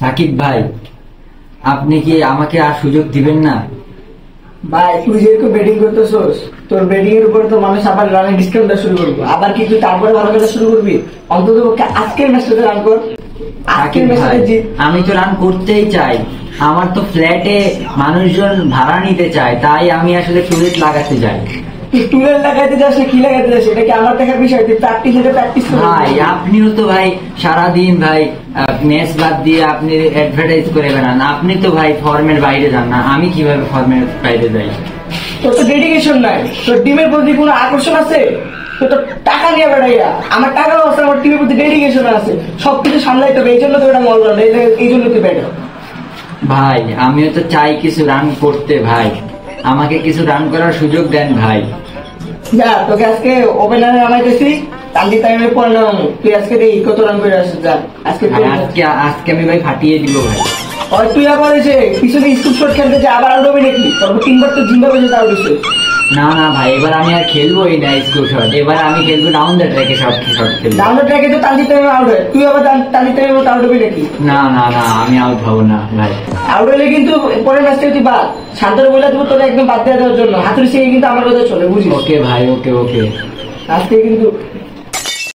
সাকিব ভাই, আপনি কি আমাকে আর সুযোগ দিবেন না? ভাই তুই যেরকম ব্যাটিং করতেছস, তোর ব্যাটিং এর উপরে তো মানুষ আবার রানের ডিসকাউন্টটা শুরু করবো। আবার কি তুই তারপরে ভালো খেলা শুরু করবি? অন্তত আজকের ম্যাচটাতে রান কর। আজকের ম্যাচটাতে জিত। আমি তো রান করতেই চাই, আমার তো ফ্ল্যাটে মানুষজন ভাড়া নিতে চায়, তাই আমি আসলে টুলেট লাগাতে যাই। তুই টুলেট লাগাইতে যাস না কি লাগাইতে যাস এটা কি আমার দেখার বিষয়? তুই প্র্যাকটিস ভাই আপনিও তো ভাই সারাদিন ভাই ম্যাচ বাদ দিয়ে আপনি অ্যাডভার্টাইজ করে বেড়ান। আপনি তো ভাই ফর্মের বাইরে যান না, আমি কিভাবে ফর্মের বাইরে যাই? তোর তো ডেডিকেশন নাই, তোর টিমের প্রতি কোনো আকর্ষণ আছে? তোর তো টাকা নিয়ে বেড়াইয়া, আমার টাকাও আছে, আমার টিমের প্রতি ডেডিকেশন আছে, সবকিছু সামলাইতে হবে। এই জন্য তো এটা মল না, এই জন্য তুই ব্যাটার। ভাই আমিও তো চাই কিছু রান করতে, ভাই আমাকে কিছু রান করার সুযোগ দেন ভাই। যা, তোকে আজকে ওপেনারে নামাইতেছি, কালকে টাইমে পরে নাম। তুই আজকে দেখি কত রান করে আসিস। যা আজকে আজকে আমি ভাই ফাটিয়ে দিব ভাই। আর তুই আবার এসে পিছনে স্কুল শট খেলতে যে আবার আউট হবে নাকি? তারপর তিনবার তো জিম্বাবে যেতে আউট হয়েছে। না না ভাই, এবার আমি আর খেলবোই না স্কুল শট, এবার আমি খেলবো ডাউন দ্য ট্র্যাকে শট খেলবো। ডাউন দ্য ট্র্যাকে তো তালি টাইমে আউট হয়, তুই আবার তালি টাইমে আউট হবে নাকি? না না না, আমি আউট হবো না ভাই। আউট হলে কিন্তু পরের ম্যাচটা তুই বাদ। শান্তর বলে দেবো তোকে একদম বাদ দেওয়া দেওয়ার জন্য। হাতুড়ি সিং কিন্তু আমার কথা চলে, বুঝিস? ওকে ভাই, ওকে ওকে। আজকে কিন্তু